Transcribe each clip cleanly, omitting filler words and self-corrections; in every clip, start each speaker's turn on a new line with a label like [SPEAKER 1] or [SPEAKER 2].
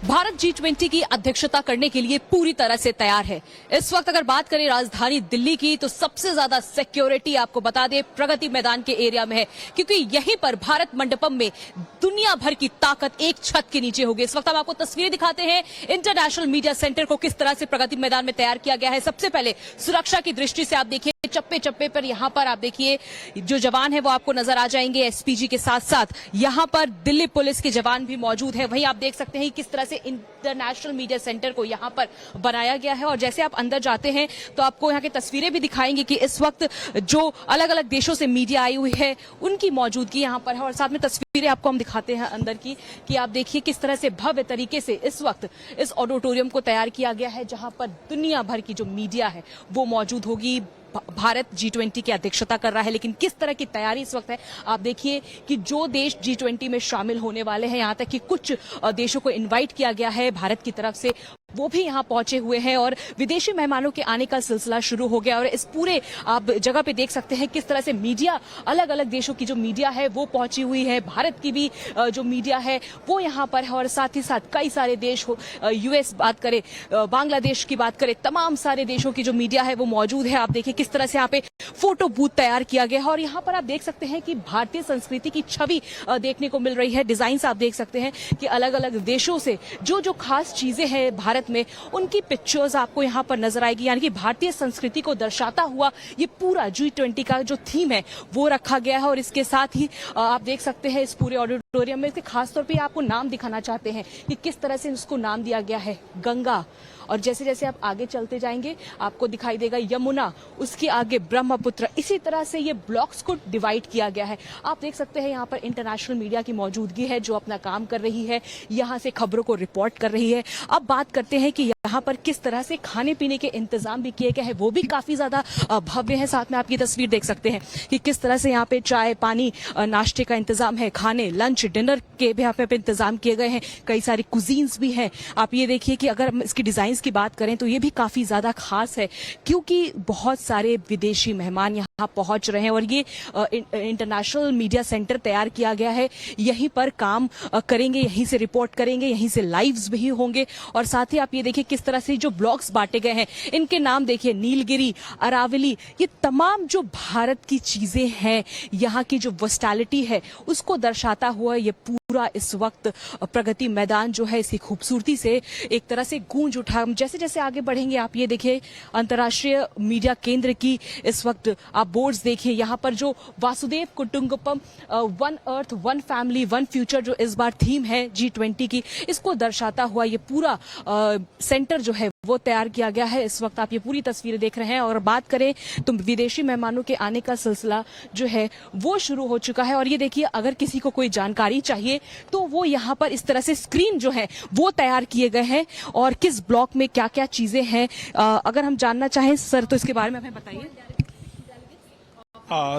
[SPEAKER 1] Bharat G20 की अध्यक्षता करने के लिए पूरी तरह से तैयार है। इस वक्त अगर बात करें राजधानी दिल्ली की तो सबसे ज्यादा सिक्योरिटी आपको बता दें प्रगति मैदान के एरिया में है, क्योंकि यहीं पर भारत मंडपम में दुनिया भर की ताकत एक छत के नीचे होगी। इस वक्त हम आपको तस्वीरें दिखाते हैं इंटरनेशनल मीडिया सेंटर को किस तरह से प्रगति मैदान में तैयार किया गया है। सबसे पहले सुरक्षा की दृष्टि से आप देखिए चप्पे चप्पे पर यहाँ पर आप देखिए जो जवान है वो आपको नजर आ जाएंगे। एसपीजी के साथ साथ यहाँ पर दिल्ली पुलिस के जवान भी मौजूद है। वहीं आप देख सकते हैं किस तरह से इंटरनेशनल मीडिया सेंटर को यहाँ पर बनाया गया है। और जैसे आप अंदर जाते हैं तो आपको यहाँ की तस्वीरें भी दिखाएंगे कि इस वक्त जो अलग अलग देशों से मीडिया आई हुई है उनकी मौजूदगी यहाँ पर है। और साथ में तस्वीरें आपको हम दिखाते हैं अंदर की कि आप देखिए किस तरह से भव्य तरीके से इस वक्त इस ऑडिटोरियम को तैयार किया गया है, जहां पर दुनिया भर की जो मीडिया है वो मौजूद होगी। भारत G20 की अध्यक्षता कर रहा है, लेकिन किस तरह की तैयारी इस वक्त है आप देखिए कि जो देश G20 में शामिल होने वाले हैं, यहाँ तक कि कुछ देशों को इनवाइट किया गया है भारत की तरफ से, वो भी यहाँ पहुंचे हुए हैं और विदेशी मेहमानों के आने का सिलसिला शुरू हो गया। और इस पूरे आप जगह पे देख सकते हैं किस तरह से मीडिया, अलग अलग देशों की जो मीडिया है वो पहुंची हुई है। भारत की भी जो मीडिया है वो यहाँ पर है और साथ ही साथ कई सारे देश हो, यूएस बात करें, बांग्लादेश की बात करें, तमाम सारे देशों की जो मीडिया है वो मौजूद है। आप देखिए किस तरह से यहाँ पे फोटो बूथ तैयार किया गया है और यहाँ पर आप देख सकते हैं कि भारतीय संस्कृति की छवि देखने को मिल रही है। डिजाइन आप देख सकते हैं कि अलग अलग देशों से जो जो खास चीजें हैं भारत में, उनकी पिक्चर्स आपको यहाँ पर नजर आएगी। यानी कि भारतीय संस्कृति को दर्शाता हुआ ये पूरा G20 का जो थीम है वो रखा गया है। और इसके साथ ही आप देख सकते हैं इस पूरे ऑडिटोरियम में खासतौर पे आपको नाम दिखाना चाहते हैं कि किस तरह से इसको नाम दिया गया है, गंगा। और जैसे जैसे आप आगे चलते जाएंगे आपको दिखाई देगा यमुना, उसके आगे ब्रह्मपुत्र। इसी तरह से ये ब्लॉक्स को डिवाइड किया गया है। आप देख सकते हैं यहाँ पर इंटरनेशनल मीडिया की मौजूदगी है जो अपना काम कर रही है, यहाँ से खबरों को रिपोर्ट कर रही है। अब बात करते हैं कि यहाँ पर किस तरह से खाने पीने के इंतजाम भी किए गए हैं, वो भी काफी ज्यादा भव्य है। साथ में आप ये तस्वीर देख सकते हैं कि किस तरह से यहाँ पे चाय पानी नाश्ते का इंतजाम है, खाने लंच डिनर के भी यहाँ पे इंतजाम किए गए हैं। कई सारी कुजीन्स भी हैं। आप ये देखिए कि अगर इसकी डिजाइन की बात करें तो ये भी काफी ज्यादा खास है, क्योंकि बहुत सारे विदेशी मेहमान यहाँ पहुंच रहे हैं और ये इंटरनेशनल मीडिया सेंटर तैयार किया गया है। यहीं पर काम करेंगे, यहीं से रिपोर्ट करेंगे, यहीं से लाइव्स भी होंगे। और साथ ही आप ये देखिए किस तरह से जो ब्लॉक्स बांटे गए हैं, इनके नाम देखिए, नीलगिरी, अरावली, ये तमाम जो भारत की चीजें हैं, यहाँ की जो वर्सटैलिटी है उसको दर्शाता हुआ ये पूरा इस वक्त प्रगति मैदान जो है इसकी खूबसूरती से एक तरह से गूंज उठा। जैसे जैसे आगे बढ़ेंगे आप ये देखिए अंतर्राष्ट्रीय मीडिया केंद्र की इस वक्त आप बोर्ड्स देखिए। यहाँ पर जो वासुदेव कुटुंबकम, one earth one family one future जो इस बार थीम है G20 की, इसको दर्शाता हुआ ये पूरा सेंटर जो है वो तैयार किया गया है। इस वक्त आप ये पूरी तस्वीरें देख रहे हैं। और बात करें तो विदेशी मेहमानों के आने का सिलसिला जो है वो शुरू हो चुका है। और ये देखिए अगर किसी को कोई जानकारी चाहिए तो वो यहाँ पर इस तरह से स्क्रीन जो है वो तैयार किए गए हैं और किस ब्लॉक में क्या क्या चीजें हैं अगर हम जानना चाहें सर तो इसके बारे में हमें बताइए।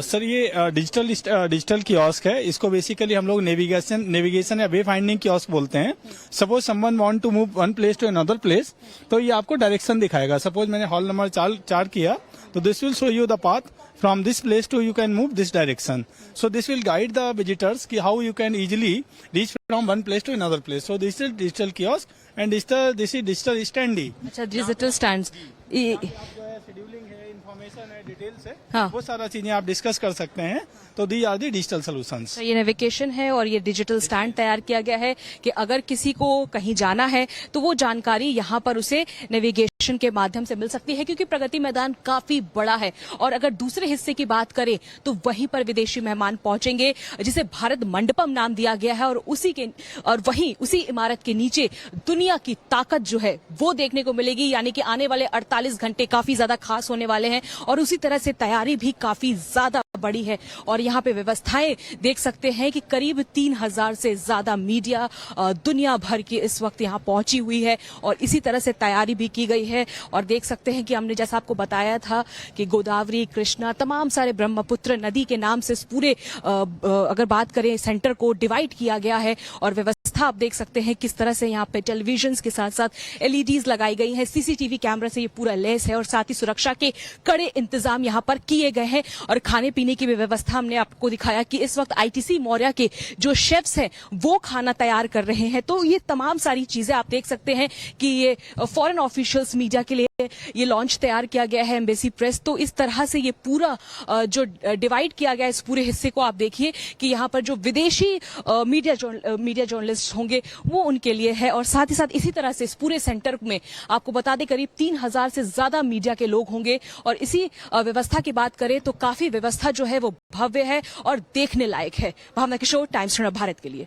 [SPEAKER 2] सर ये डिजिटल कियोस्क है। इसको बेसिकली हम लोग नेविगेशन या वे फाइंडिंग कियोस्क बोलते हैं। Suppose someone want to move one place to another place, तो ये आपको डायरेक्शन दिखाएगा। सपोज मैंने हॉल नंबर 4 किया तो this will show you the path from this place to you can move this direction. So this will guide the visitors कि how you can easily reach from one place to another place. So this is digital kiosk and this is digital standee.
[SPEAKER 1] अच्छा, digital stands
[SPEAKER 2] scheduling है, information है, details है,
[SPEAKER 1] हाँ,
[SPEAKER 2] वो सारा चीजें आप डिस्कस कर सकते हैं। तो दी आर दी डिजिटल सोल्यूशंस।
[SPEAKER 1] ये नेविगेशन है और ये डिजिटल स्टैंड तैयार किया गया है कि अगर किसी को कहीं जाना है तो वो जानकारी यहाँ पर उसे नेविगेशन के माध्यम से मिल सकती है, क्योंकि प्रगति मैदान काफी बड़ा है। और अगर दूसरे हिस्से की बात करें तो वहीं पर विदेशी मेहमान पहुंचेंगे जिसे भारत मंडपम नाम दिया गया है। और वहीं उसी इमारत के नीचे दुनिया की ताकत जो है वो देखने को मिलेगी। यानी कि आने वाले 48 घंटे काफी ज्यादा खास होने वाले हैं और उसी तरह से तैयारी भी काफी ज्यादा बड़ी है। और यहाँ पे व्यवस्थाएं देख सकते हैं कि करीब 3000 से ज्यादा मीडिया दुनिया भर की इस वक्त यहाँ पहुंची हुई है और इसी तरह से तैयारी भी की गई है। और देख सकते हैं कि हमने जैसा आपको बताया था कि गोदावरी, कृष्णा, तमाम सारे ब्रह्मपुत्र नदी के नाम से इस पूरे अगर बात करें सेंटर को डिवाइड किया गया है। और व्यवस्था आप देख सकते हैं किस तरह से यहाँ पे टेलीविजन के साथ साथ LEDs लगाई गई है, CCTV कैमरा से ये पूरा लैस है और साथ ही सुरक्षा के कड़े सारे इंतजाम यहाँ पर किए गए हैं और खाने पीने की भी व्यवस्था हमने आपको दिखाया कि इस वक्त आईटीसी मौर्या के जो शेफ्स हैं वो खाना तैयार कर रहे हैं। तो ये तमाम सारी चीजें आप देख सकते हैं कि ये फॉरेन ऑफिशियल्स मीडिया के लिए ये लॉन्च तैयार किया गया है, एम्बेसी प्रेस। तो इस तरह से ये पूरा जो डिवाइड किया गया है इस पूरे हिस्से को, आप देखिए कि यहाँ पर जो विदेशी मीडिया जर्नलिस्ट होंगे वो उनके लिए है और साथ ही साथ इसी तरह से इस पूरे सेंटर में आपको बता दें करीब 3000 से ज्यादा मीडिया के लोग होंगे। और इसी व्यवस्था की बात करें तो काफी व्यवस्था जो है वो भव्य है और देखने लायक है। भावना किशोर, टाइम्स भारत के लिए।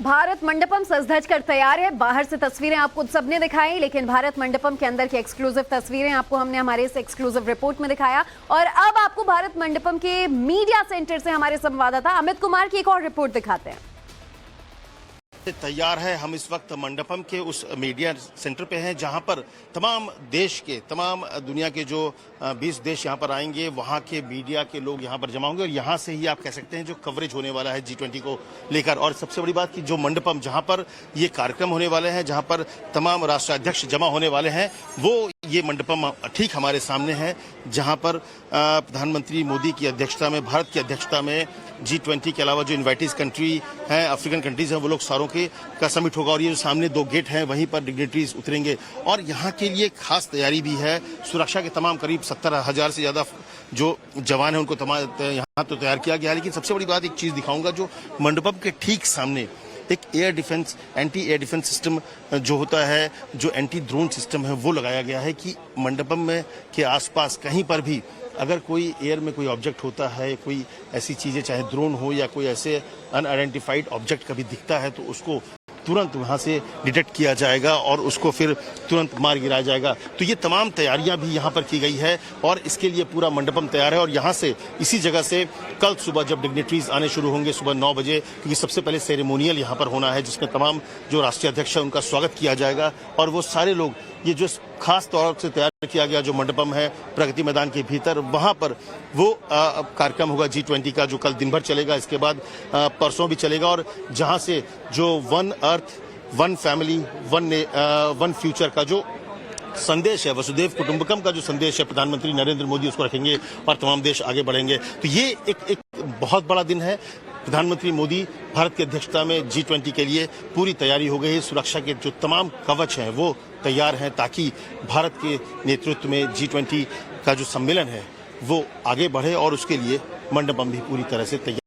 [SPEAKER 3] भारत मंडपम सज धज कर तैयार है। बाहर से तस्वीरें आपको सबने दिखाई, लेकिन भारत मंडपम के अंदर की एक्सक्लूसिव तस्वीरें आपको हमने हमारे इस एक्सक्लूसिव रिपोर्ट में दिखाया। और अब आपको भारत मंडपम के मीडिया सेंटर से हमारे संवाददाता अमित कुमार की एक और रिपोर्ट दिखाते हैं।
[SPEAKER 4] तैयार है। हम इस वक्त मंडपम के उस मीडिया सेंटर पे हैं जहां पर तमाम देश के, तमाम दुनिया के जो 20 देश यहां पर आएंगे, वहां के मीडिया के लोग यहां पर जमा होंगे और यहां से ही आप कह सकते हैं जो कवरेज होने वाला है G20 को लेकर। और सबसे बड़ी बात कि जो मंडपम जहां पर ये कार्यक्रम होने वाले हैं, जहां पर तमाम राष्ट्राध्यक्ष जमा होने वाले हैं, वो ये मंडपम ठीक हमारे सामने है, जहां पर प्रधानमंत्री मोदी की अध्यक्षता में, भारत की अध्यक्षता में G20 के अलावा जो इन्वाइटीज कंट्री हैं, अफ्रीकन कंट्रीज हैं, वो लोग सारों का समिट होगा। और ये जो सामने 2 गेट हैं वहीं पर डिग्नेटरीज उतरेंगे और यहाँ के लिए खास तैयारी भी है। सुरक्षा के तमाम करीब 70,000 से ज्यादा जो जवान हैं उनको यहाँ तो तैयार किया गया है। लेकिन सबसे बड़ी बात एक चीज दिखाऊंगा, जो मंडपम के ठीक सामने एक air defence, anti air defence system जो होता है, जो एंटी ड्रोन सिस्टम है, वो लगाया गया है कि मंडपम में के आसपास कहीं पर भी अगर कोई एयर में कोई ऑब्जेक्ट होता है, कोई ऐसी चीजें चाहे ड्रोन हो या कोई ऐसे अनआइडेंटिफाइड ऑब्जेक्ट कभी दिखता है, तो उसको तुरंत वहां से डिटेक्ट किया जाएगा और उसको फिर तुरंत मार गिराया जाएगा। तो ये तमाम तैयारियां भी यहाँ पर की गई है और इसके लिए पूरा मंडपम तैयार है। और यहाँ से, इसी जगह से कल सुबह जब डिग्नेटरीज आने शुरू होंगे सुबह 9 बजे, क्योंकि सबसे पहले सेरेमोनियल यहाँ पर होना है जिसमें तमाम जो राष्ट्रीय अध्यक्ष है उनका स्वागत किया जाएगा। और वो सारे लोग, ये जो खास तौर से तैयार किया गया जो मंडपम है प्रगति मैदान के भीतर, वहां पर वो कार्यक्रम होगा G20 का, जो कल दिन भर चलेगा। इसके बाद परसों भी चलेगा और जहां से जो one earth, one family, one future का जो संदेश है, वसुधैव कुटुंबकम का जो संदेश है, प्रधानमंत्री नरेंद्र मोदी उसको रखेंगे और तमाम देश आगे बढ़ेंगे। तो ये एक बहुत बड़ा दिन है। प्रधानमंत्री मोदी भारत की अध्यक्षता में G20 के लिए पूरी तैयारी हो गई है। सुरक्षा के जो तमाम कवच हैं वो तैयार हैं ताकि भारत के नेतृत्व में G20 का जो सम्मेलन है वो आगे बढ़े और उसके लिए मंडपम भी पूरी तरह से तैयार